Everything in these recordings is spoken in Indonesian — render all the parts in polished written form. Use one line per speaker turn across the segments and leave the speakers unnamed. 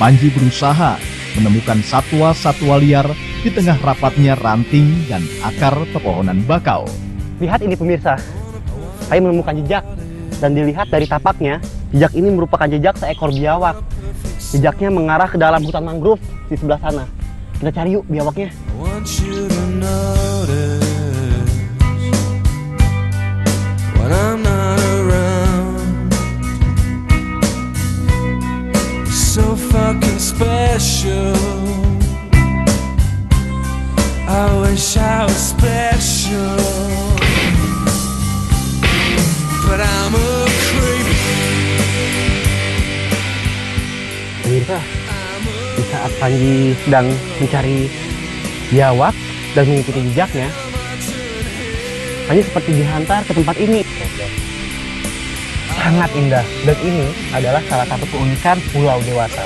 Panji berusaha menemukan satwa-satwa liar di tengah rapatnya ranting dan akar pepohonan bakau.
Lihat ini pemirsa, saya menemukan jejak. Dan dilihat dari tapaknya, jejak ini merupakan jejak seekor biawak. Jejaknya mengarah ke dalam hutan mangrove di sebelah sana. Kita cari yuk biawaknya.
So fucking special. I wish I was special, but I'm a creep.
Pemirsa, di saat Panji sedang mencari biawak dan mengikuti jejaknya, Panji seperti dihantar ke tempat ini. Sangat indah, dan ini adalah salah satu keunikan Pulau Dewata.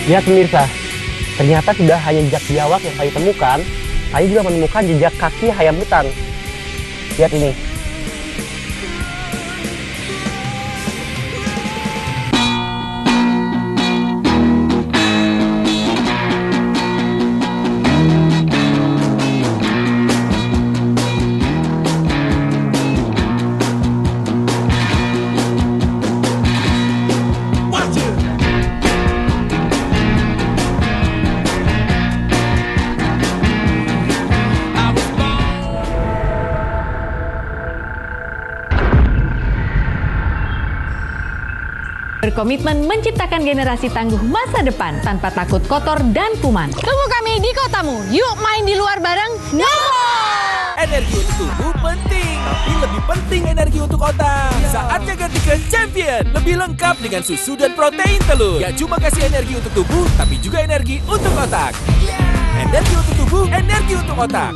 Lihat pemirsa, ternyata tidak hanya jejak biawak yang saya temukan, saya juga menemukan jejak kaki ayam hutan. Lihat ini.
Berkomitmen menciptakan generasi tangguh masa depan tanpa takut kotor dan kuman.
Tunggu kami di kotamu. Yuk main di luar bareng. Novo!
Energi untuk tubuh penting, tapi lebih penting energi untuk otak. Saatnya ganti ke Champion. Lebih lengkap dengan susu dan protein telur. Gak cuma kasih energi untuk tubuh, tapi juga energi untuk otak. Energi untuk tubuh, energi untuk otak.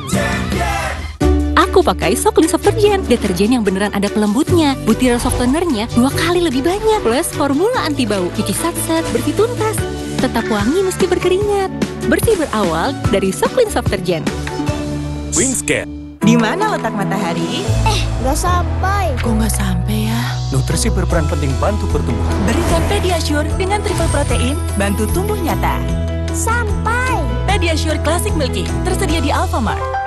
Aku pakai Soklin Softergen, deterjen yang beneran ada pelembutnya. Butiran softenernya 2 kali lebih banyak, plus formula anti bau, cuci sat-set, bersih tuntas. Tetap wangi meski berkeringat. Bersih berawal dari Soklin Softergen.
Wingscan.
Di mana letak matahari?
Gak sampai.
Kok nggak sampai ya?
Nutrisi berperan penting bantu pertumbuhan.
Berikan Pediasure dengan triple protein, bantu tumbuh nyata.
Sampai.
Pediasure Classic Milky, tersedia di Alfamart.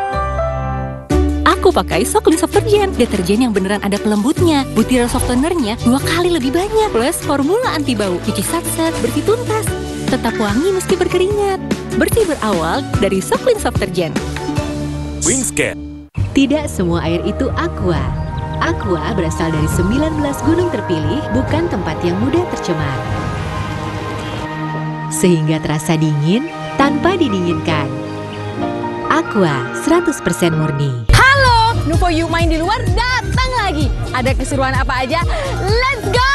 Aku pakai Soklin Softergen, deterjen yang beneran ada pelembutnya. Butiran softenernya 2 kali lebih banyak, plus formula anti bau, cuci sat-set, bersih tuntas. Tetap wangi meski berkeringat. Bersih berawal dari Soklin Softergen.
Wingscan.
Tidak semua air itu aqua. Aqua berasal dari 19 gunung terpilih, bukan tempat yang mudah tercemar. Sehingga terasa dingin tanpa didinginkan. Aqua 100% murni.
Nuvo Yuk Main di Luar datang lagi. Ada keseruan apa aja? Let's go!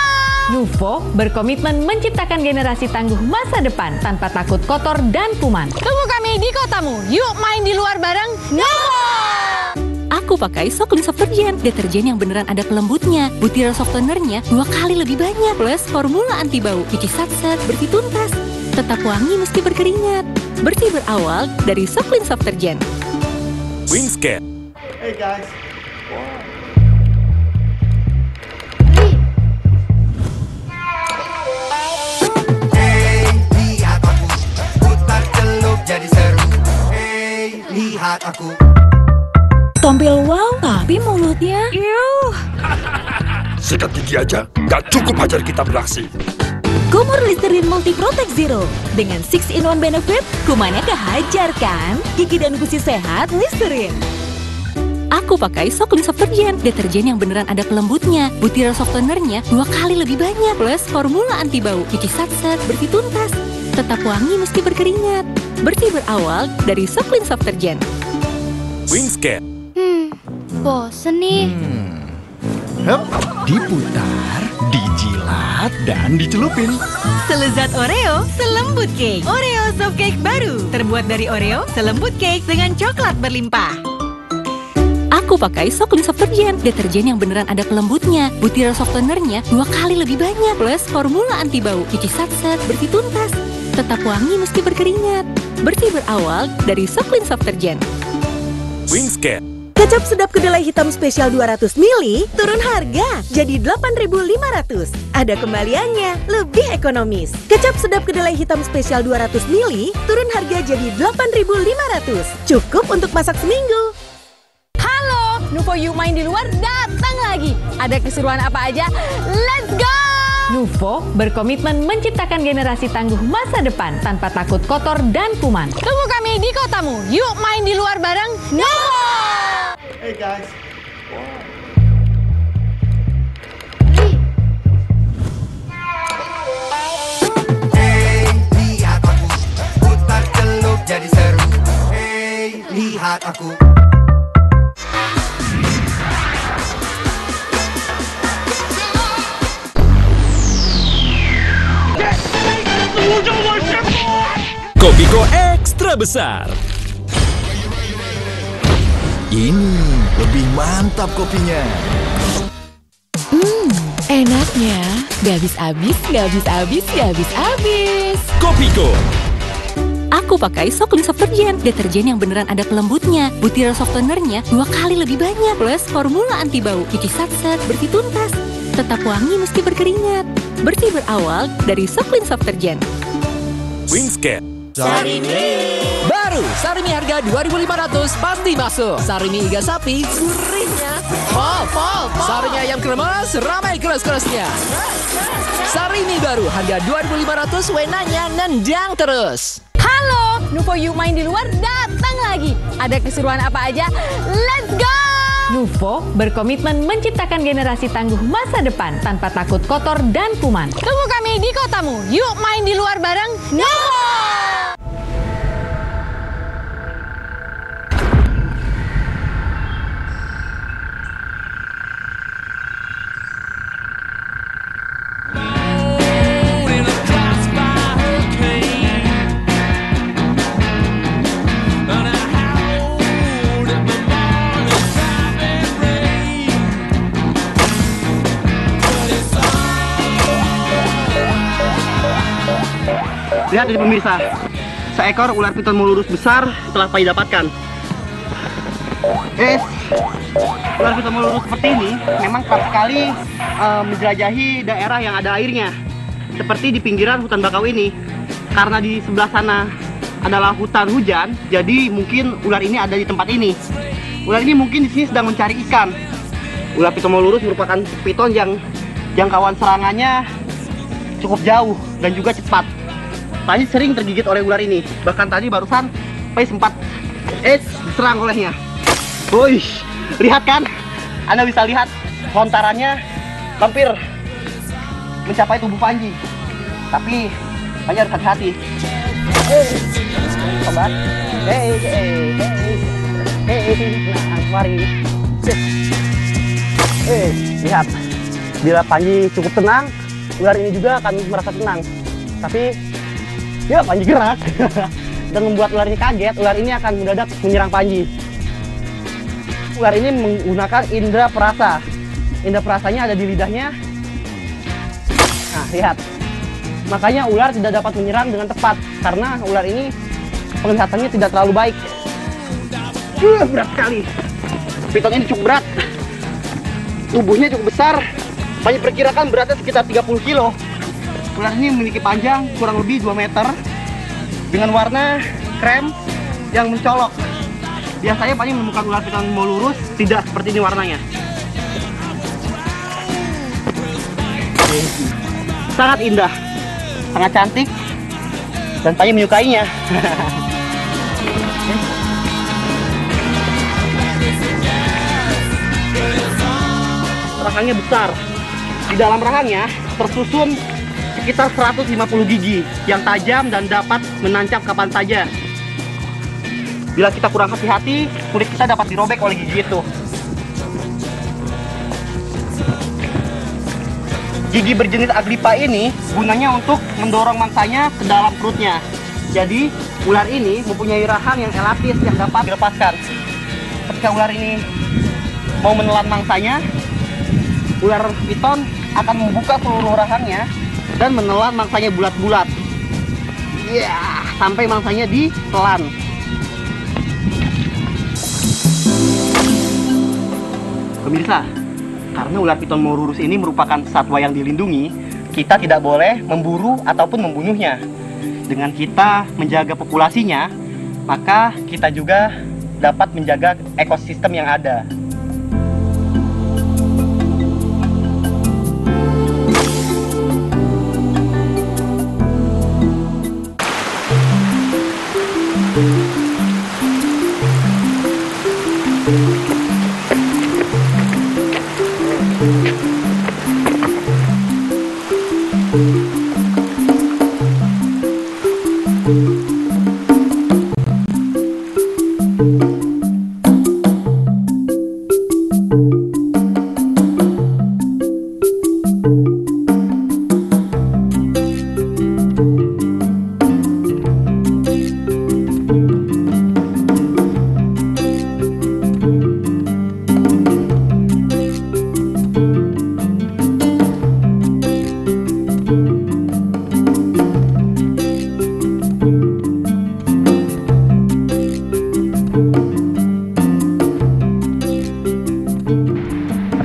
Nuvo berkomitmen menciptakan generasi tangguh masa depan tanpa takut kotor dan kuman.
Tunggu kami di kotamu. Yuk main di luar bareng. Novo!
Aku pakai Soklin Softergen, deterjen yang beneran ada pelembutnya. Butiran softenernya 2 kali lebih banyak, plus formula anti bau, cuci sat-set, bersih tuntas. Tetap wangi meski berkeringat. Bersih berawal dari Soklin Softergen.
Wingscan.
Hey guys.
Lihat aku, putar celup jadi seru. Hey, lihat aku.
Tampil wow, tapi mulutnya
Sikat gigi aja, nggak cukup ajar kita beraksi.
Kumur Listerine Multi Protect Zero. Dengan 6-in-1 benefit, kumannya kehajar kan? Gigi dan gusi sehat, Listerine.
Aku pakai Soklin Softergen, deterjen yang beneran ada pelembutnya. Butiran softenernya 2 kali lebih banyak, plus formula anti bau, cuci sat-set, bersih tuntas. Tetap wangi meski berkeringat. Bersih berawal dari Soklin Softergen.
Wingscan.
Bosen nih.
Diputar, dijilat, dan dicelupin.
Selezat Oreo, selembut cake. Oreo soft cake baru, terbuat dari Oreo, selembut cake dengan coklat berlimpah.
Aku pakai Soklin Softergen, deterjen yang beneran ada pelembutnya. Butiran softenernya 2 kali lebih banyak, plus formula anti bau, cuci sat-set, bersih tuntas. Tetap wangi meski berkeringat. Bersih berawal dari Soklin Softergen.
Wingscan.
Kecap sedap kedelai hitam spesial 200 ml turun harga jadi 8.500. Ada kembaliannya, lebih ekonomis. Kecap sedap kedelai hitam spesial 200 ml turun harga jadi 8.500. Cukup untuk masak seminggu.
Halo, Nuvo Yuk Main di Luar datang lagi. Ada keseruan apa aja? Let's go!
Nuvo berkomitmen menciptakan generasi tangguh masa depan tanpa takut kotor dan kuman.
Tunggu kami di kotamu. Yuk main di luar bareng Nuvo!
Hey guys.
Hey, lihat aku. Putar celup jadi seru. Hey, lihat aku.
Kopiko ekstra besar.
Ini lebih mantap kopinya.
Enaknya. Gak habis-habis, gak habis-habis, gak habis-habis.
Kopiko.
Aku pakai Soklin Softergen, deterjen yang beneran ada pelembutnya. Butiran softenernya 2 kali lebih banyak. Plus formula anti bau, cuci sat-sat, bersih tuntas. Tetap wangi meski berkeringat. Bersih berawal dari Soklin Softergen.
Wingscan.
Baru, Sarimi harga 2.500 pasti masuk. Sarimi iga sapi, gurihnya. Pol. Sarimi ayam kremes, ramai keras-kerasnya. Sarimi baru, harga 2.500, wenanya nendang terus.
Halo, Nuvo Yuk Main di Luar datang lagi. Ada keseruan apa aja? Let's go!
Nuvo berkomitmen menciptakan generasi tangguh masa depan tanpa takut kotor dan kuman.
Tunggu kami di kotamu. Yuk main di luar bareng Nuvo!
Lihat ini pemirsa, seekor ular piton molurus besar telah Pai dapatkan. Ular piton molurus seperti ini memang kerap sekali menjelajahi daerah yang ada airnya, seperti di pinggiran hutan bakau ini. Karena di sebelah sana adalah hutan hujan, jadi mungkin ular ini ada di tempat ini. Ular ini mungkin di sini sedang mencari ikan. Ular piton molurus merupakan piton yang jangkauan serangannya cukup jauh dan juga cepat. Pai sering tergigit oleh ular ini. Bahkan tadi barusan Pai sempat diserang olehnya. Woi, lihat kan? Anda bisa lihat lontarannya hampir mencapai tubuh Panji. Tapi Panji harus hati-hati. Sobat. Nah, mari. Lihat. Bila Panji cukup tenang, ular ini juga akan merasa tenang. Tapi ya Panji gerak dan membuat ular ini kaget. Ular ini akan mendadak menyerang Panji. Ular ini menggunakan indera perasa. Indera perasanya ada di lidahnya. Nah, lihat. Makanya ular tidak dapat menyerang dengan tepat karena ular ini penglihatannya tidak terlalu baik. Berat sekali. Piton ini cukup berat. Tubuhnya cukup besar. Panji perkirakan beratnya sekitar 30 kilo. Ular ini memiliki panjang kurang lebih 2 meter dengan warna krem yang mencolok. Biasanya Panji menemukan ular piton molurus tidak seperti ini warnanya. Sangat indah, sangat cantik, dan Panji menyukainya. Rahangnya besar. Di dalam rahangnya tersusun sekitar 150 gigi yang tajam dan dapat menancap kapan saja. Bila kita kurang hati-hati, kulit kita dapat dirobek oleh gigi itu. Gigi berjenis Aglipa ini gunanya untuk mendorong mangsanya ke dalam perutnya. Jadi, ular ini mempunyai rahang yang elastis yang dapat dilepaskan. Ketika ular ini mau menelan mangsanya, ular piton akan membuka seluruh rahangnya dan menelan mangsanya bulat-bulat. Sampai mangsanya ditelan. Pemirsa, karena ular piton maururus ini merupakan satwa yang dilindungi, kita tidak boleh memburu ataupun membunuhnya. Dengan kita menjaga populasinya, maka kita juga dapat menjaga ekosistem yang ada.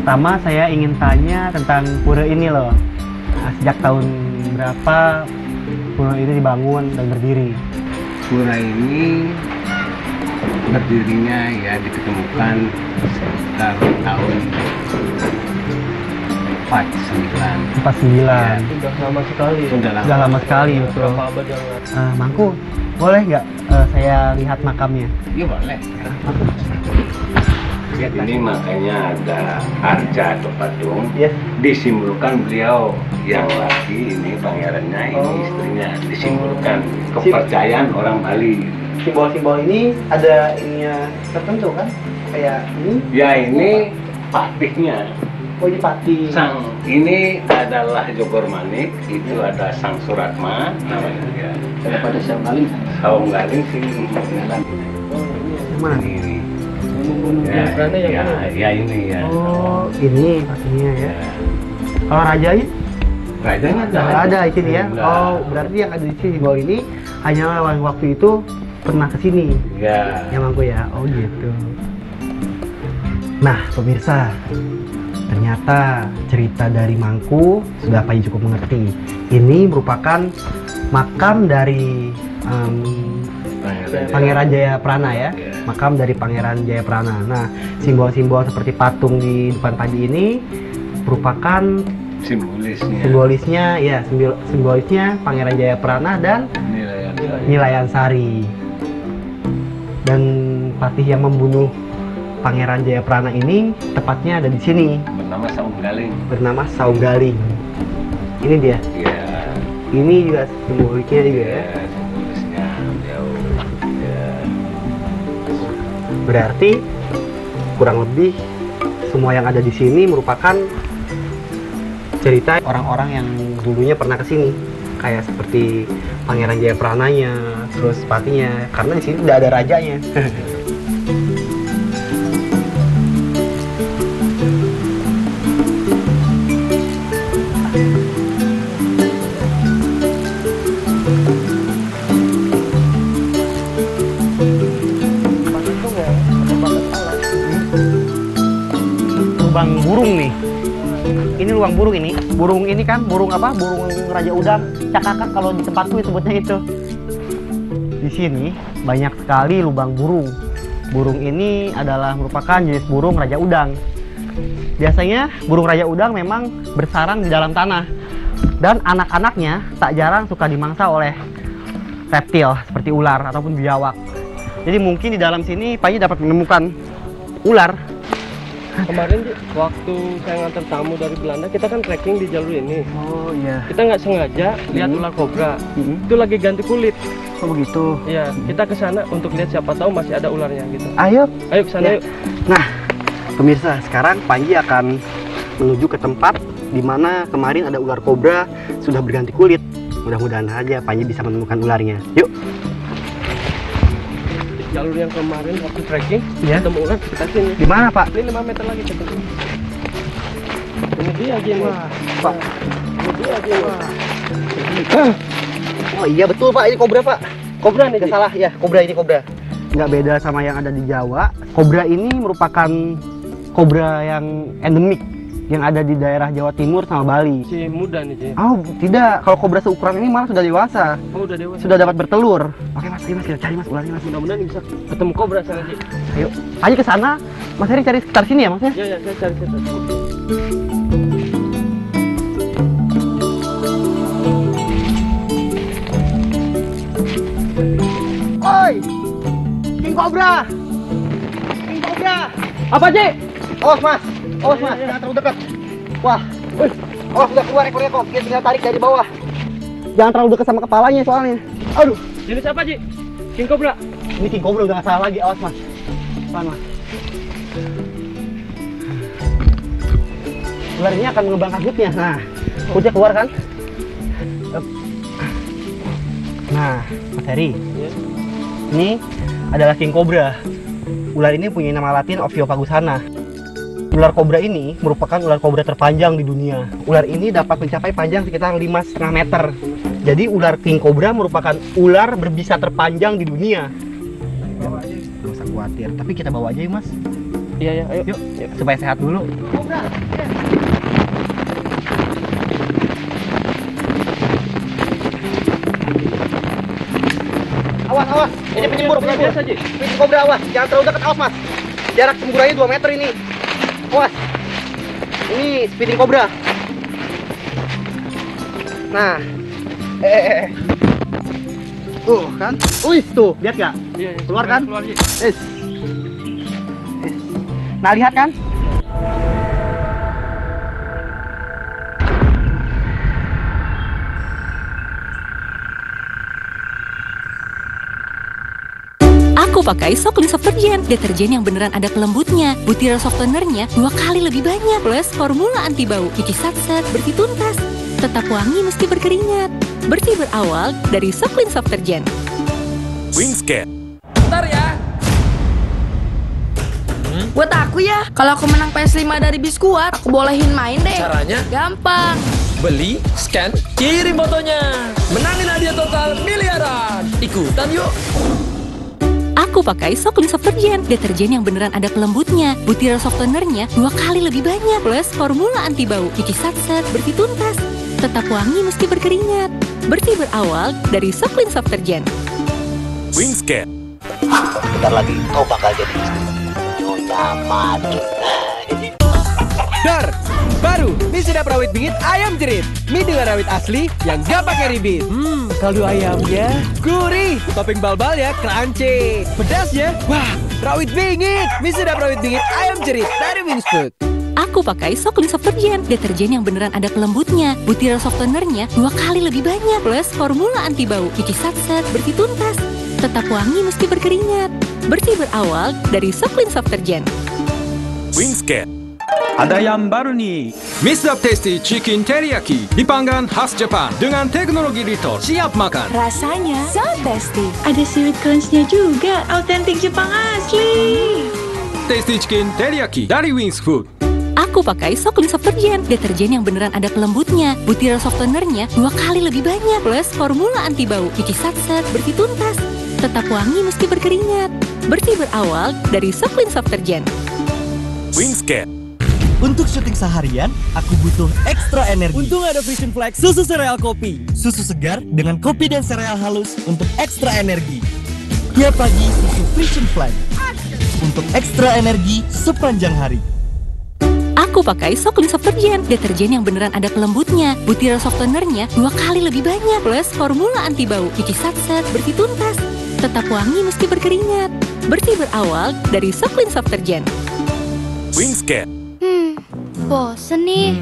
Pertama saya ingin tanya tentang pura ini loh. Sejak tahun berapa pura ini dibangun dan berdiri?
Pura ini berdirinya ya ditemukan sekitar tahun 49.
49.
Ya.
Sudah lama sekali.
Sudah
lama sekali betul.
Berapa abad yang lalu?
Mangku, boleh nggak saya lihat makamnya?
Iya boleh. Ini makanya ada arca atau patung, disimbolkan beliau yang laki ini pangerannya, ini istrinya, disimbolkan kepercayaan orang Bali.
Simbol-simbol ini ada ininya tertentu kan? Kayak ini?
Ya ini patihnya.
Oh ini patih.
Sang ini adalah Jogor Manik, itu ada Sang Suratma namanya ya.
Daripada Saung Galing.
Saung Galing sih.
Mana?
Ini.
Ya,
ya ini ya.
Oh, ini pastinya ya. Kalau rajanya?
Rajanya
ada di sini ya. Oh, berarti yang ada di sini simbol ini hanyalah waktu itu pernah ke sini.
Ya.
Ya Mangku ya. Oh gitu. Nah, pemirsa, ternyata cerita dari Mangku sudah Pak cukup mengerti. Ini merupakan makam dari Pangeran Jayaprana ya. Makam dari Pangeran Jayaprana. Nah, simbol-simbol seperti patung di depan tadi ini merupakan simbolisnya ya, simbolisnya Pangeran Jayaprana dan Nilayan Sari. Dan patih yang membunuh Pangeran Jayaprana ini tepatnya ada di sini.
Bernama Saung Galing.
Bernama Saung Galing. Ini dia.
Iya.
Ini juga simbolisnya juga ya. Berarti kurang lebih semua yang ada di sini merupakan cerita orang-orang yang dulunya pernah ke sini, kayak seperti Pangeran Jayaprananya, terus patinya, karena di sini tidak ada rajanya. Lubang burung nih. Ini lubang burung ini. Burung ini kan burung apa? Burung raja udang. Cakakak kalau di tempatku disebutnya itu. Di sini banyak sekali lubang burung. Burung ini adalah merupakan jenis burung raja udang. Biasanya burung raja udang memang bersarang di dalam tanah. Dan anak-anaknya tak jarang suka dimangsa oleh reptil seperti ular ataupun biawak. Jadi mungkin di dalam sini Pak dapat menemukan ular.
Kemarin waktu saya ngantar tamu dari Belanda, kita kan trekking di jalur ini.
Oh iya.
Kita nggak sengaja lihat ular kobra. Itu lagi ganti kulit.
Oh begitu.
Iya, kita ke sana untuk lihat siapa tahu masih ada ularnya gitu.
Ayo.
Ayo ke sana yuk.
Nah, pemirsa, sekarang Panji akan menuju ke tempat di mana kemarin ada ular kobra sudah berganti kulit. Mudah-mudahan aja Panji bisa menemukan ularnya. Yuk.
Jalur yang kemarin waktu trekking, ketemu ular kita sini.
Di mana, Pak?
Ini 5 meter lagi ke sini. Ini dia Jin.
Pak.
Ini dia Jin.
Oh iya betul Pak, ini kobra Pak. Kobra nih, salah ya, kobra ini kobra. Nggak beda sama yang ada di Jawa. Kobra ini merupakan kobra yang endemik yang ada di daerah Jawa Timur sama Bali.
Si muda nih, Ci.
Oh, tidak. Kalau kobra seukuran ini malah sudah dewasa.
Oh, udah dewasa.
Sudah dapat bertelur. Oke, Mas, ayo Mas, kita cari Mas ularnya, Mas.
Mudah-mudahan bisa ketemu kobra sana, Ci.
Ayo, ayo ke sana. Mas Heri cari sekitar sini ya, Mas ya?
Ya, saya cari sekitar sini.
Oi! King Cobra! King Cobra!
Apa, Ci?
Awas, Mas! Awas, Mas, jangan terlalu dekat. Wah, awas, udah keluar ekornya kok. Kita tinggal tarik dari bawah. Jangan terlalu dekat sama kepalanya soalnya. Aduh.
Ini siapa, Ci? King Cobra.
Ini King Cobra udah nggak salah lagi. Awas, Mas. Pelan, Mas. Ular ini akan mengembang kabutnya. Nah, kucing keluar kan? Nah, Mas Heri. Ini adalah King Cobra. Ular ini punya nama latin Ophiopagusana. Ular kobra ini merupakan ular kobra terpanjang di dunia. Ular ini dapat mencapai panjang sekitar 5,5 meter. Jadi ular King Cobra merupakan ular berbisa terpanjang di dunia. Gak usah khawatir, tapi kita bawa aja yuk, Mas.
Iya, ayo.
Yuk, supaya sehat dulu. Cobra, awas, awas. Ini penyembur. King Cobra, awas. Jangan terlalu dekat, awas, Mas. Jarak semburannya 2 meter ini. Awas. Ini speeding cobra. Nah. Kan? Tuh, lihat gak?
Iya,
keluar kan?
Keluar, Ci.
Nah, lihat kan?
Aku pakai Soklin Softergen, deterjen yang beneran ada pelembutnya. Butiran softenernya 2 kali lebih banyak, plus formula anti bau, cuci sat-sat, bersih tuntas. Tetap wangi meski berkeringat. Bersih berawal dari Soklin Softergen.
Wingscan. Bentar ya.
Buat aku ya, kalau aku menang PS5 dari Biskuat, aku bolehin main deh.
Caranya?
Gampang.
Beli, scan, kirim fotonya. Menangin hadiah total miliaran. Ikutan yuk.
Aku pakai Soklin Softergen, deterjen yang beneran ada pelembutnya. Butiran softenernya 2 kali lebih banyak, plus formula anti bau, cuci sat-sat, bersih tuntas. Tetap wangi meski berkeringat. Bersih berawal dari Soklin Softergen.
Wingscan.
Bentar lagi kau bakal jadi nyonya madu.
Dar, baru mie sedap rawit bingit ayam jerit. Mie dengan rawit asli yang gak pakai ribit. Kaldu ayamnya gurih, topping bal-balnya crunchy, pedasnya wah, rawit bingit. Mie sedap rawit bingit ayam jerit dari Wings Food.
Aku pakai Soklin Softergen, deterjen yang beneran ada pelembutnya. Butiran softenernya 2 kali lebih banyak, plus formula anti bau, cuci sat-sat, bersih tuntas. Tetap wangi meski berkeringat. Bersih berawal dari Soklin Softergen.
Wingscan.
Ada yang baru nih, Mr. Tasty Chicken Teriyaki dipanggang khas Jepang dengan teknologi Rito. Siap makan.
Rasanya so tasty. Ada seaweed crunch-nya juga, autentik Jepang asli.
Tasty Chicken Teriyaki dari Wings Food.
Aku pakai Soklin Softergen, deterjen yang beneran ada pelembutnya. Butiran softenernya 2 kali lebih banyak, plus formula anti bau, cuci sat-sat, bersih tuntas. Tetap wangi meski berkeringat. Bersih berawal dari Soklin Softergen.
Wingscan.
Untuk syuting seharian, aku butuh ekstra energi.
Untung ada Vision Flex susu sereal kopi.
Susu segar dengan kopi dan sereal halus untuk ekstra energi. Tiap pagi susu Vision Flex untuk ekstra energi sepanjang hari.
Aku pakai Soklin Softergen, deterjen yang beneran ada pelembutnya. Butiran softenernya 2 kali lebih banyak, plus formula anti bau, cuci sat-sat, bersih tuntas. Tetap wangi meski berkeringat. Bersih berawal dari Soklin Softergen.
Wingscan.
Bosen nih.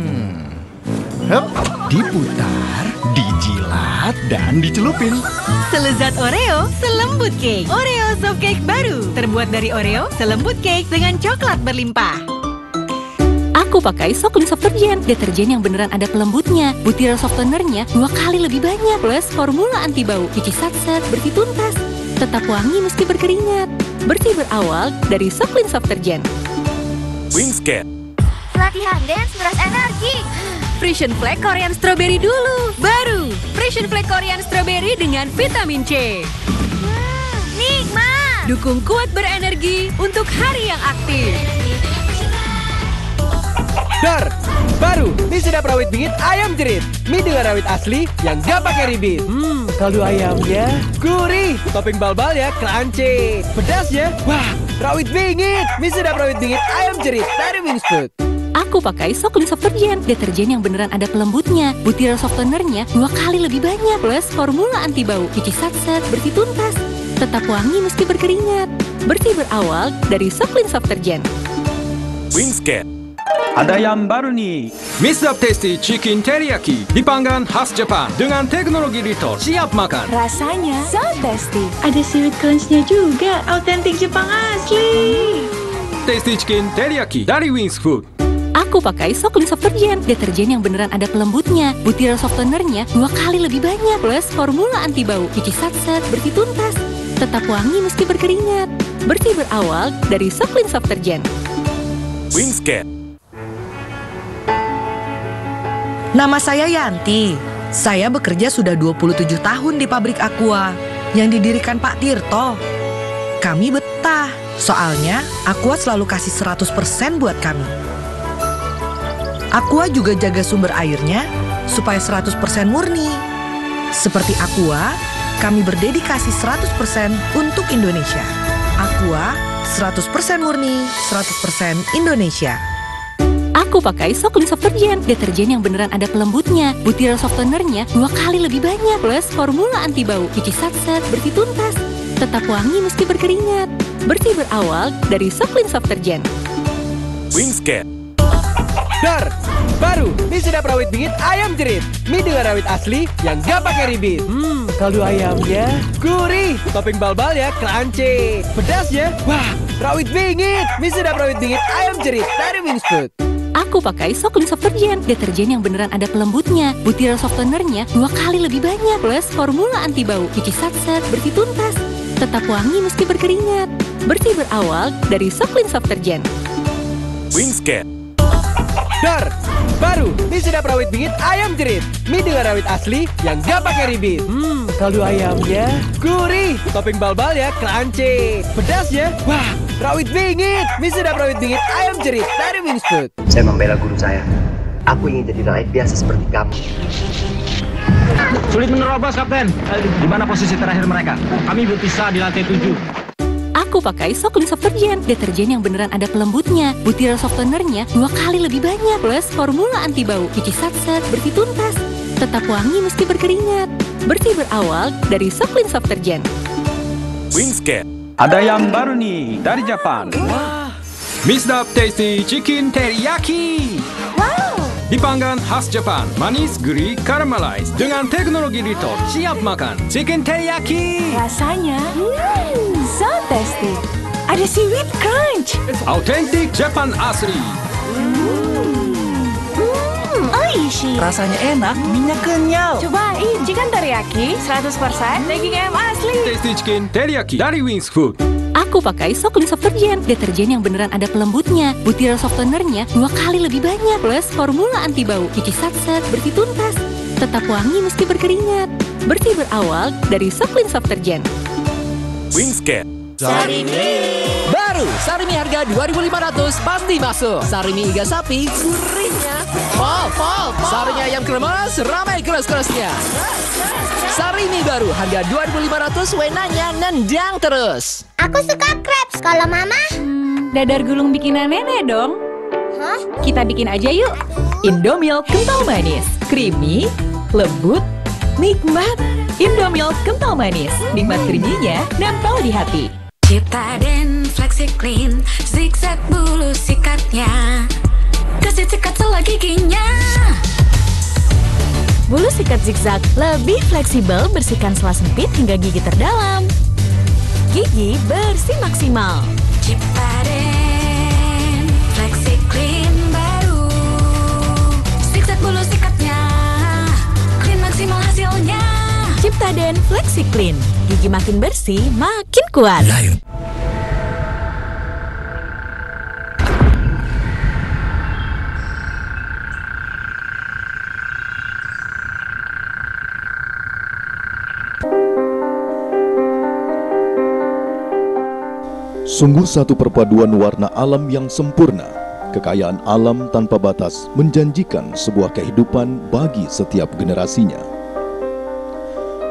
Diputar, dijilat, dan dicelupin.
Selezat Oreo, selembut cake. Oreo soft cake baru, terbuat dari Oreo, selembut cake dengan coklat berlimpah.
Aku pakai Soklin Softergen, deterjen yang beneran ada pelembutnya. Butiran softenernya 2 kali lebih banyak, plus formula anti bau, cuci sat-sat, bersih tuntas. Tetap wangi meski berkeringat. Bersih berawal dari Soklin Softergen.
Wingscan.
Latihan dance beras energi.
Frisian Flag Korean Strawberry dulu. Baru, Frisian Flag Korean Strawberry dengan vitamin C.
Nikmat.
Dukung kuat berenergi untuk hari yang aktif.
Dar, baru mie sedap rawit bingit ayam jerit. Mie dengan rawit asli yang gak pakai ribit. Kaldu ayamnya gurih, topping bal-balnya crunchy. Pedasnya, wah, rawit bingit. Mie sedap rawit bingit ayam jerit dari Wings Food.
Aku pakai Soclean Softergen, deterjen yang beneran ada pelembutnya. Butiran softenernya 2 kali lebih banyak. Plus formula anti bau, cuci sat-set, bersih tuntas. Tetap wangi meski berkeringat. Bersih berawal dari Soclean Softergen.
Wingscan.
Ada yang baru nih, Mr. Tasty Chicken Teriyaki dipanggang khas Jepang dengan teknologi Ritor, siap makan.
Rasanya so tasty. Ada seaweed crunch-nya juga, autentik Jepang asli.
Tasty Chicken Teriyaki dari Wings Food.
Aku pakai Soclean Softergen, deterjen yang beneran ada pelembutnya. Butiran softenernya 2 kali lebih banyak. Plus formula anti bau, cuci sat-set, bersih tuntas. Tetap wangi meski berkeringat. Bersih berawal dari Soclean Softergen.
Wingscan.
Nama saya Yanti. Saya bekerja sudah 27 tahun di pabrik Aqua yang didirikan Pak Tirto. Kami betah, soalnya Aqua selalu kasih 100% buat kami. Aqua juga jaga sumber airnya supaya 100% murni. Seperti Aqua, kami berdedikasi 100% untuk Indonesia. Aqua, 100% murni, 100% Indonesia.
Aku pakai Soclean Softergen, deterjen yang beneran ada pelembutnya. Butiran softenernya 2 kali lebih banyak. Plus formula anti bau, cuci sat-set, bersih tuntas. Tetap wangi meski berkeringat. Bersih berawal dari Soclean Softergen.
Wingscan.
Dar, baru mie sedap rawit bingit ayam jerit. Mie dengan rawit asli yang gak pakai ribit. Kaldu ayamnya gurih, topping bal-balnya crunchy. Pedasnya, wah, rawit bingit. Mie sedap rawit bingit ayam jerit dari Wings Food.
Aku pakai Soclean Softergen, deterjen yang beneran ada pelembutnya. Butiran softenernya 2 kali lebih banyak. Plus formula anti bau, cuci sat-set, bersih tuntas. Tetap wangi meski berkeringat. Bersih berawal dari Soclean Softergen.
Wingscan.
Dar, baru mie sedap rawit bingit ayam jerit. Mie dengan rawit asli yang gak pakai ribit. Kaldu ayamnya gurih, topping bal-balnya crunchy. Pedasnya, wah, rawit bingit. Mie sedap rawit bingit ayam jerit dari Wings Food.
Saya membela guru saya. Aku ingin jadi rakyat biasa seperti kamu.
Sulit menerobos, Kapten. Di mana posisi terakhir mereka? Kami berpisah di lantai 7.
Aku pakai Soclean Softergen, deterjen yang beneran ada pelembutnya. Butiran softenernya 2 kali lebih banyak. Plus formula anti bau, cuci sat-set, bersih tuntas. Tetap wangi meski berkeringat. Bersih berawal dari Soclean Softergen.
Wingscan.
Ada yang baru nih dari Jepang. Mr. Tasty Chicken Teriyaki. Dipanggang khas Jepang, manis, gurih, caramelized dengan teknologi Ritor, siap makan. Chicken Teriyaki.
Rasanya so tasty. Ada seaweed crunch.
Autentik Jepang asli.
Oishi.
Rasanya enak, minyak kenyal.
Cobain chicken teriyaki 100% daging ayam asli.
Tasty Chicken Teriyaki dari Wings Food.
Aku pakai Soclean Softergen, deterjen yang beneran ada pelembutnya. Butiran softenernya 2 kali lebih banyak. Plus formula anti bau, cuci sat-set, bersih tuntas. Tetap wangi meski berkeringat. Bersih berawal dari Soclean Softergen.
Wingscan.
Baru Sarimi harga 2.500 pasti masuk. Sarimi iga sapi gurihnya. Pol. Sarimi ayam kremes ramai keras-kerasnya. Sarimi baru harga 2.500, wenanya nendang terus.
Aku suka crepes, kalau mama
Dadar gulung bikinan nenek dong.
Hah?
Kita bikin aja yuk. Indomilk kental manis, creamy, lembut, nikmat. Indomilk kental manis, nikmat creamy-nya nempel di hati.
Ciptaden Flexi Clean, zigzag bulu sikatnya, kasih sikat sela giginya.
Bulu sikat zigzag lebih fleksibel, bersihkan sela sempit hingga gigi terdalam. Gigi bersih maksimal.
Ciptaden Flexi Clean baru, zigzag bulu sikatnya, clean maksimal hasilnya.
Ciptaden Flexi Clean, gigi makin bersih, makin kuat.
Sungguh satu perpaduan warna alam yang sempurna.
Kekayaan alam tanpa batas menjanjikan sebuah kehidupan bagi setiap generasinya.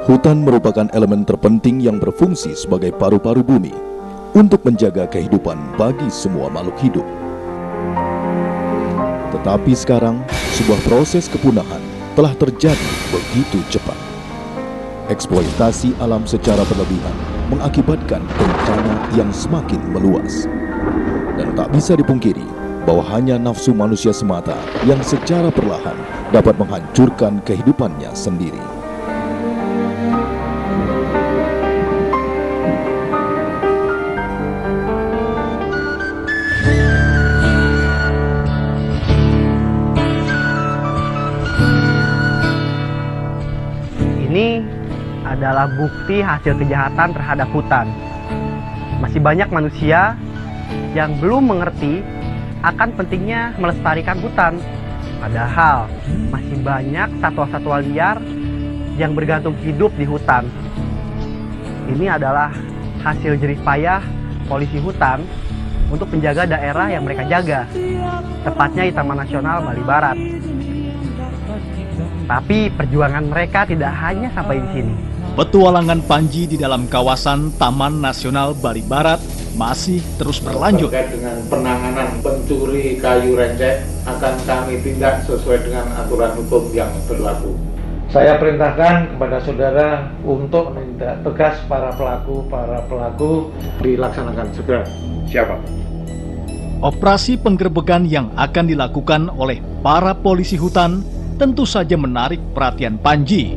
Hutan merupakan elemen terpenting yang berfungsi sebagai paru-paru bumi untuk menjaga kehidupan bagi semua makhluk hidup. Tetapi sekarang, sebuah proses kepunahan telah terjadi begitu cepat. Eksploitasi alam secara berlebihan mengakibatkan bencana yang semakin meluas. Dan tak bisa dipungkiri bahwa hanya nafsu manusia semata yang secara perlahan dapat menghancurkan kehidupannya sendiri.
Ini adalah bukti hasil kejahatan terhadap hutan. Masih banyak manusia yang belum mengerti akan pentingnya melestarikan hutan. Padahal masih banyak satwa-satwa liar yang bergantung hidup di hutan. Ini adalah hasil jerih payah polisi hutan untuk menjaga daerah yang mereka jaga, tepatnya di Taman Nasional Bali Barat. Tapi perjuangan mereka tidak hanya sampai di sini.
Petualangan Panji di dalam kawasan Taman Nasional Bali Barat masih terus berlanjut.
Terkait dengan penanganan pencuri kayu rencek akan kami tindak sesuai dengan aturan hukum yang berlaku. Saya perintahkan kepada saudara untuk menindak tegas para pelaku dilaksanakan segera. Siapa?
Operasi penggerebekan yang akan dilakukan oleh para polisi hutan tentu saja menarik perhatian Panji.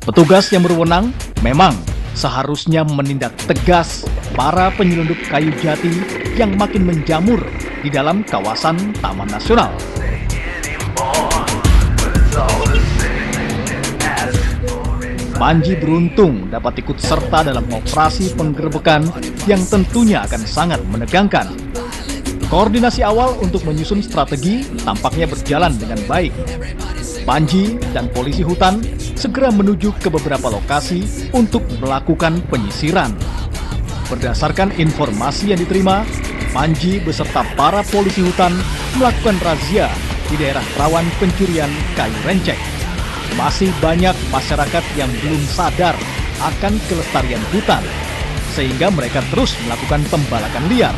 Petugas yang berwenang memang seharusnya menindak tegas para penyelundup kayu jati yang makin menjamur di dalam kawasan Taman Nasional. Panji beruntung dapat ikut serta dalam operasi penggerebekan yang tentunya akan sangat menegangkan. Koordinasi awal untuk menyusun strategi tampaknya berjalan dengan baik. Panji dan polisi hutan segera menuju ke beberapa lokasi untuk melakukan penyisiran. Berdasarkan informasi yang diterima, Panji beserta para polisi hutan melakukan razia di daerah rawan pencurian kayu rencek. Masih banyak masyarakat yang belum sadar akan kelestarian hutan, sehingga mereka terus melakukan pembalakan liar.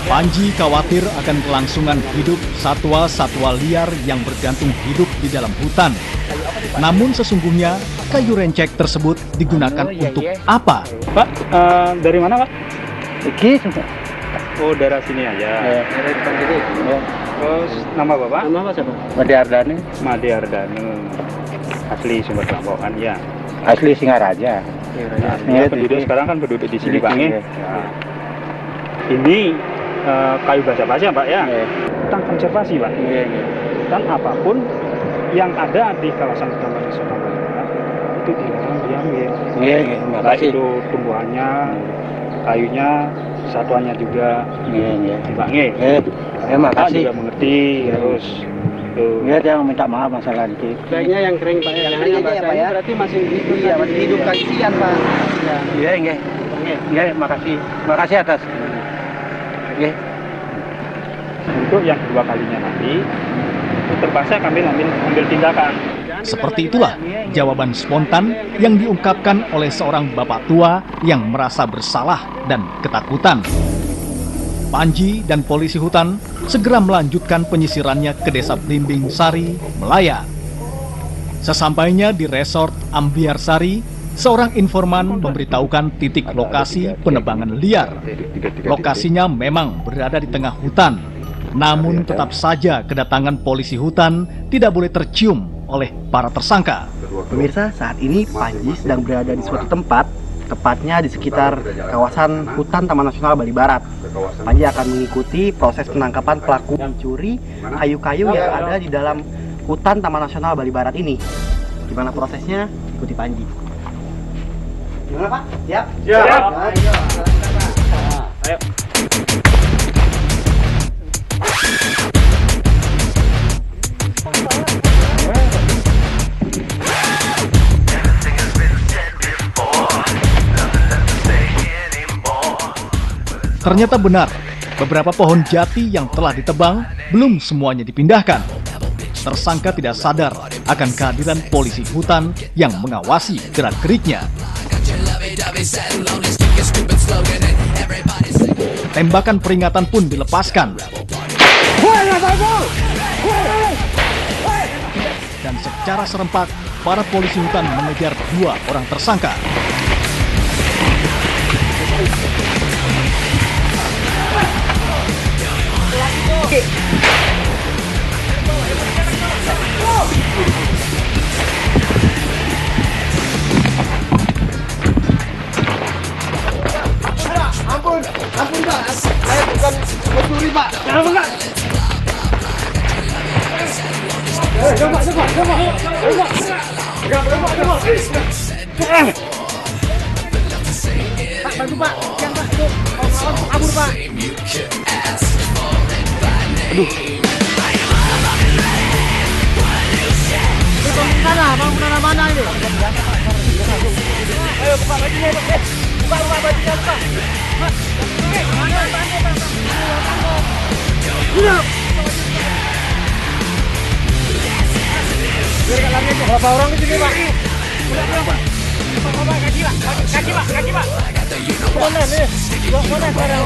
Panji khawatir akan kelangsungan hidup satwa-satwa liar yang bergantung hidup di dalam hutan. Namun sesungguhnya kayu rencek tersebut digunakan untuk apa?
Pak, dari mana Pak? Oh, daerah sini aja.
Dari depan sini.
Terus nama Bapak?
Nama Pak siapa? Made Ardane.
Made Ardane. Asli Sumber Lampauan ya.
Asli Singaraja.
Ya, penduduk sekarang kan penduduk di sini Pak. Ya. Ini kayu basah-basah Pak ya. Tentang konservasi Pak. Dan apapun yang ada di kawasan Taman Nasional Bali Barat itu dilarang diambil. Baik itu tumbuhannya, kayunya, satuannya juga. Mbak
makasih.
Juga mengerti terus.
Dia jangan minta maaf masalah itu.
Baiknya yang kering Pak. Yang kering aja ya Pak ya. Berarti masih hidup.
Iya, masih hidup kasihan Pak. Iya, makasih. Makasih atas.
Untuk yang kedua kalinya nanti terpaksa kami ambil tindakan.
Seperti itulah jawaban spontan yang diungkapkan oleh seorang bapak tua yang merasa bersalah dan ketakutan. Panji dan polisi hutan segera melanjutkan penyisirannya ke desa Blimbing Sari, Melaya. Sesampainya di resort Ambiar Sari, seorang informan memberitahukan titik lokasi penebangan liar. Lokasinya memang berada di tengah hutan, namun tetap saja kedatangan polisi hutan tidak boleh tercium oleh para tersangka.
Pemirsa, saat ini Panji sedang berada di suatu tempat, tepatnya di sekitar kawasan hutan Taman Nasional Bali Barat. Panji akan mengikuti proses penangkapan pelaku mencuri kayu-kayu yang ada di dalam hutan Taman Nasional Bali Barat ini. Gimana prosesnya? Ikuti Panji. Gimana Pak? Siap?
Siap. Ayo.
Ternyata benar, beberapa pohon jati yang telah ditebang belum semuanya dipindahkan. Tersangka tidak sadar akan kehadiran polisi hutan yang mengawasi gerak-geriknya. Tembakan peringatan pun dilepaskan. Dan secara serempak, para polisi hutan mengejar 2 orang tersangka.
Ampun Pak, saya bukan pencuri Pak. Enggak. Pak, bantu Pak. Jangan Pak, itu kabur Pak. Aduh. Bangunan mana ini? Ayo buka bajunya Pak. Buka bajunya Pak. Berapa orang di sini Pak? Kaki Pak. Mana nih? Mana sekarang?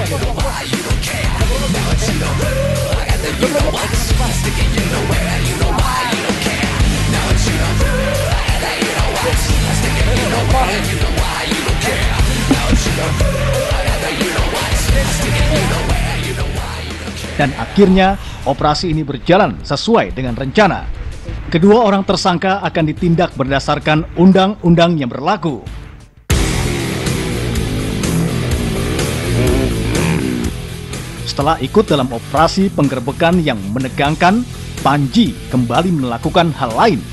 Dan akhirnya operasi ini berjalan sesuai dengan rencana. Kedua orang tersangka akan ditindak berdasarkan undang-undang yang berlaku. Setelah ikut dalam operasi penggerbekan yang menegangkan, Panji kembali melakukan hal lain,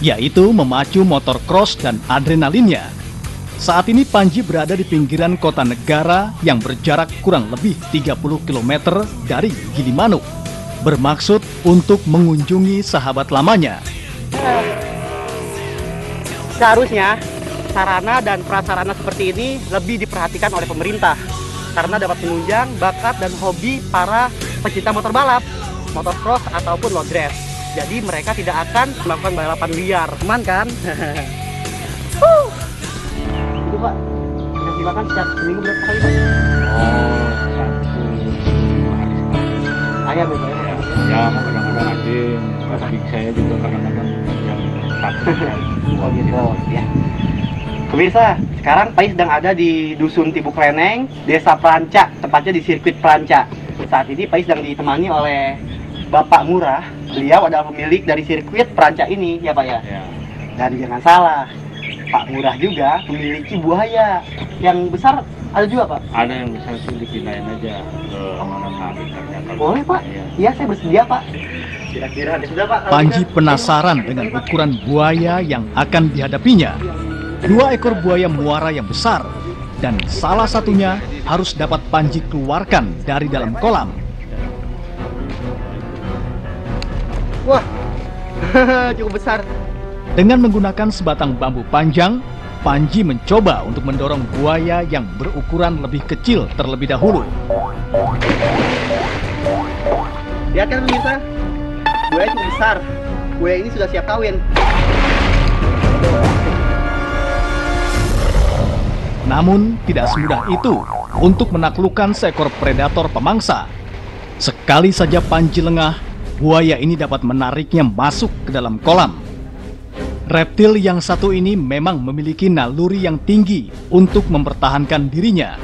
yaitu memacu motor cross dan adrenalinnya. Saat ini Panji berada di pinggiran kota negara yang berjarak kurang lebih 30 km dari Gilimanuk, bermaksud untuk mengunjungi sahabat lamanya.
Seharusnya sarana dan prasarana seperti ini lebih diperhatikan oleh pemerintah karena dapat menunjang bakat dan hobi para pecinta motor balap, motor cross ataupun road race. Jadi mereka tidak akan melakukan balapan liar, aman kan? Itu Pak, silakan setiap seminggu berapa kali Pak? Ayam ya Pak?
Ya, kadang-kadang ada, tapi saya juga kadang-kadang yang satu.
Oh gitu, ya. Pemirsa, sekarang Pais sedang ada di Dusun Tibuk Leneng, Desa Pelanca, tepatnya di sirkuit Pelanca. Saat ini Pais sedang ditemani oleh Bapak Murah. Beliau adalah pemilik dari sirkuit Pelanca ini, ya Pak ya? Ya. Dan jangan salah, Pak Murah juga memiliki buaya. Yang besar ada juga Pak?
Ada yang besar sih dipindahin aja ke mana habitatnya.
Boleh Pak? Iya, saya bersedia Pak. Kira-kira sudah Pak.
Panji penasaran dengan ukuran buaya yang akan dihadapinya. 2 ekor buaya muara yang besar, dan salah satunya harus dapat Panji keluarkan dari dalam kolam.
Wah, cukup besar.
Dengan menggunakan sebatang bambu panjang, Panji mencoba untuk mendorong buaya yang berukuran lebih kecil terlebih dahulu.
Lihat kan pemirsa, buaya cukup besar. Buaya ini sudah siap kawin.
Namun tidak semudah itu untuk menaklukkan seekor predator pemangsa. Sekali saja Panji lengah, buaya ini dapat menariknya masuk ke dalam kolam. Reptil yang satu ini memang memiliki naluri yang tinggi untuk mempertahankan dirinya.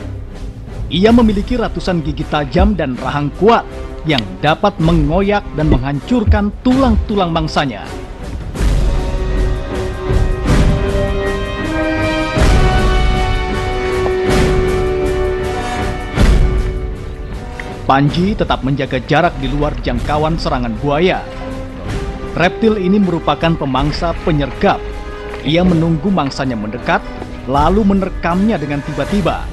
Ia memiliki ratusan gigi tajam dan rahang kuat yang dapat mengoyak dan menghancurkan tulang-tulang mangsanya. Panji tetap menjaga jarak di luar jangkauan serangan buaya. Reptil ini merupakan pemangsa penyergap. Ia menunggu mangsanya mendekat, lalu menerkamnya dengan tiba-tiba.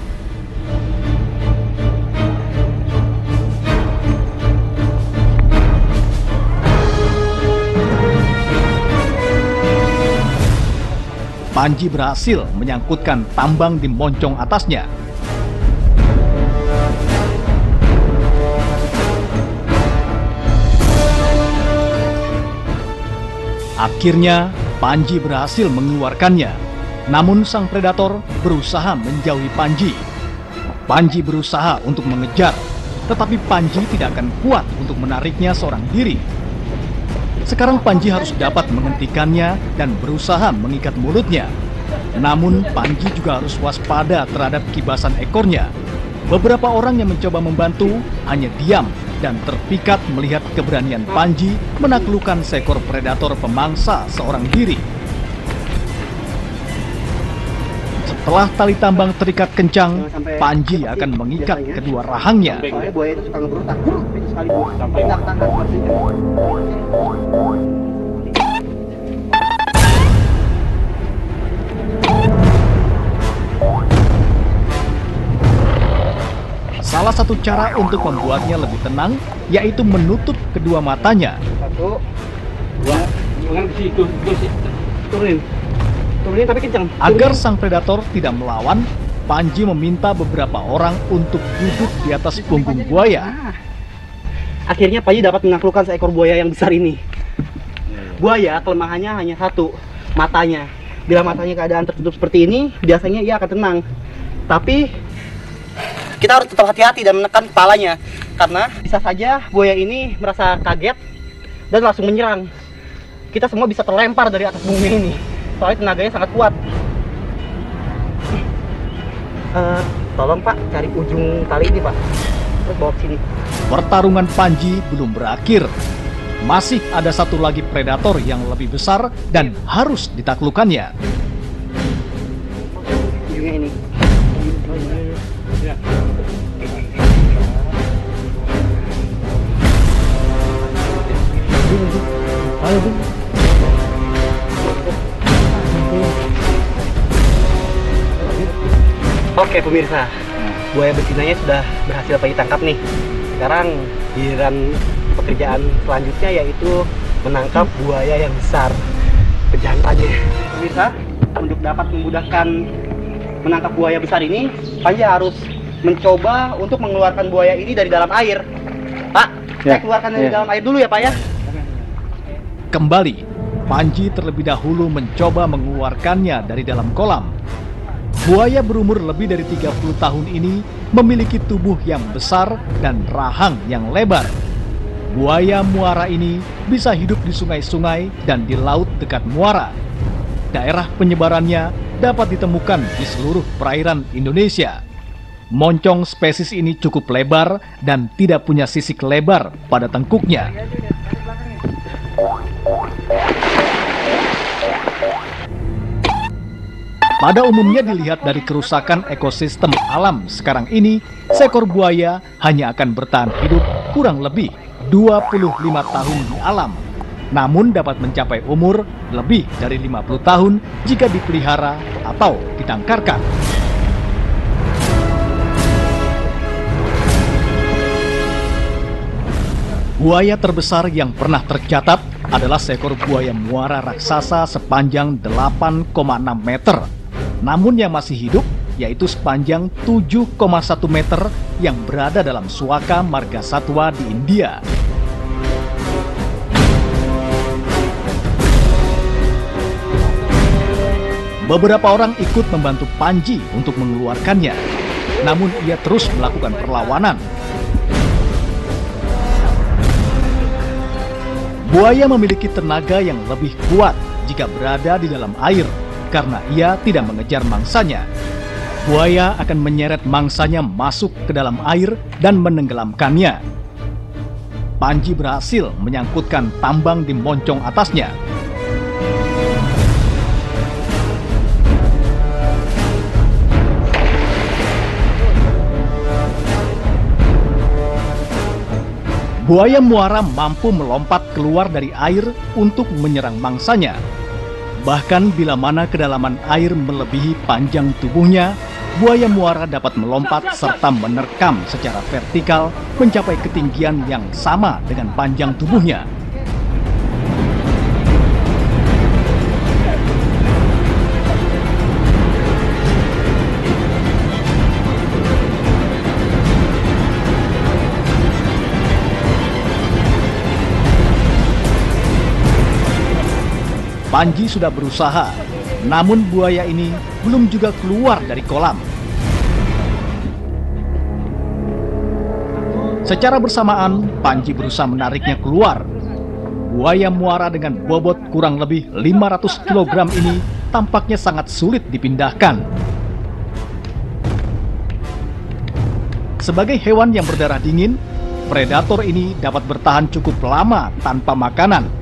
Panji berhasil menyangkutkan tambang di moncong atasnya. Akhirnya, Panji berhasil mengeluarkannya. Namun sang predator berusaha menjauhi Panji. Panji berusaha untuk mengejar, tetapi Panji tidak akan kuat untuk menariknya seorang diri. Sekarang Panji harus dapat menghentikannya dan berusaha mengikat mulutnya. Namun Panji juga harus waspada terhadap kibasan ekornya. Beberapa orang yang mencoba membantu hanya diam dan terpikat melihat keberanian Panji menaklukkan seekor predator pemangsa seorang diri. Setelah tali tambang terikat kencang, Panji akan mengikat kedua rahangnya.
Buaya itu suka ngeberontak. Sekali sampai
Salah satu cara untuk membuatnya lebih tenang yaitu menutup kedua matanya.
1, 2, jangan di situ, turunin tapi kencang.
Agar sang predator tidak melawan, Panji meminta beberapa orang untuk duduk di atas punggung buaya.
Akhirnya Panji dapat menaklukkan seekor buaya yang besar ini. Buaya kelemahannya hanya satu, matanya. Bila matanya keadaan tertutup seperti ini, biasanya ia akan tenang. Tapi kita harus tetap hati-hati dan menekan kepalanya, karena bisa saja buaya ini merasa kaget dan langsung menyerang. Kita semua bisa terlempar dari atas bumi ini, soalnya tenaganya sangat kuat. Tolong Pak, cari ujung tali ini Pak, terus bawa ke sini.
Pertarungan Panji belum berakhir. Masih ada satu lagi predator yang lebih besar dan harus ditaklukkannya.
Ujungnya ini. Oke pemirsa, buaya betinanya sudah berhasil Panji tangkap nih. Sekarang giliran pekerjaan selanjutnya yaitu menangkap buaya yang besar, pejantannya. Pemirsa, untuk dapat memudahkan menangkap buaya besar ini, Panji harus mencoba untuk mengeluarkan buaya ini dari dalam air. Pak, saya keluarkan dari dalam air dulu ya Pak ya.
Kembali, Panji terlebih dahulu mencoba mengeluarkannya dari dalam kolam. Buaya berumur lebih dari 30 tahun ini memiliki tubuh yang besar dan rahang yang lebar. Buaya muara ini bisa hidup di sungai-sungai dan di laut dekat muara. Daerah penyebarannya dapat ditemukan di seluruh perairan Indonesia. Moncong spesies ini cukup lebar dan tidak punya sisik lebar pada tengkuknya. Pada umumnya dilihat dari kerusakan ekosistem alam sekarang ini, seekor buaya hanya akan bertahan hidup kurang lebih 25 tahun di alam. Namun dapat mencapai umur lebih dari 50 tahun jika dipelihara atau ditangkarkan. Buaya terbesar yang pernah tercatat adalah seekor buaya muara raksasa sepanjang 8,6 meter. Namun yang masih hidup yaitu sepanjang 7,1 meter yang berada dalam Suaka Margasatwa di India. Beberapa orang ikut membantu Panji untuk mengeluarkannya, namun ia terus melakukan perlawanan. Buaya memiliki tenaga yang lebih kuat jika berada di dalam air, karena ia tidak mengejar mangsanya. Buaya akan menyeret mangsanya masuk ke dalam air dan menenggelamkannya. Panji berhasil menyangkutkan tambang di moncong atasnya. Buaya muara mampu melompat keluar dari air untuk menyerang mangsanya. Bahkan bila mana kedalaman air melebihi panjang tubuhnya, buaya muara dapat melompat serta menerkam secara vertikal mencapai ketinggian yang sama dengan panjang tubuhnya. Panji sudah berusaha, namun buaya ini belum juga keluar dari kolam. Secara bersamaan, Panji berusaha menariknya keluar. Buaya muara dengan bobot kurang lebih 500 kg ini tampaknya sangat sulit dipindahkan. Sebagai hewan yang berdarah dingin, predator ini dapat bertahan cukup lama tanpa makanan.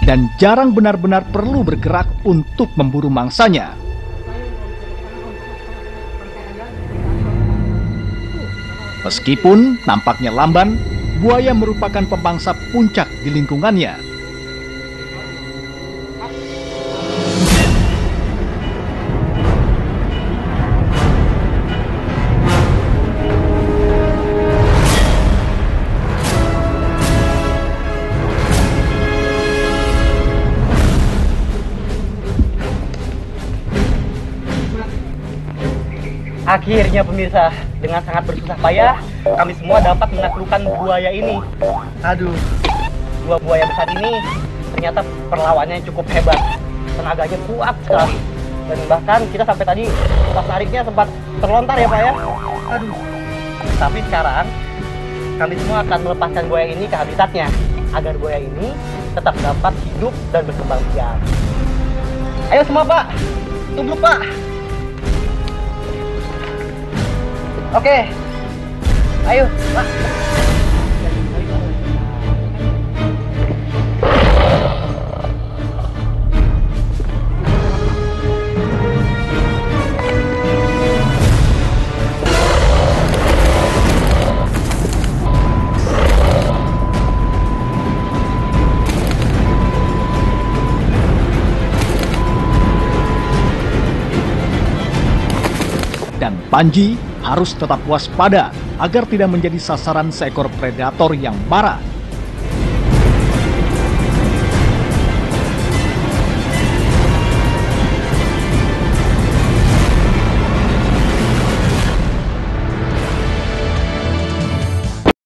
Dan jarang benar-benar perlu bergerak untuk memburu mangsanya. Meskipun nampaknya lamban, buaya merupakan pemangsa puncak di lingkungannya.
Akhirnya pemirsa, dengan sangat bersusah payah, kami semua dapat menaklukkan buaya ini. Aduh, dua buaya besar ini ternyata perlawannya cukup hebat. Tenaganya kuat sekali. Dan bahkan kita sampai tadi pas nariknya sempat terlontar ya Pak ya. Aduh. Tapi sekarang kami semua akan melepaskan buaya ini ke habitatnya, agar buaya ini tetap dapat hidup dan berkembang biak. Ayo semua Pak, tunggu Pak. Oke, ayo, Pak.
Dan Panji harus tetap waspada agar tidak menjadi sasaran seekor predator yang marah.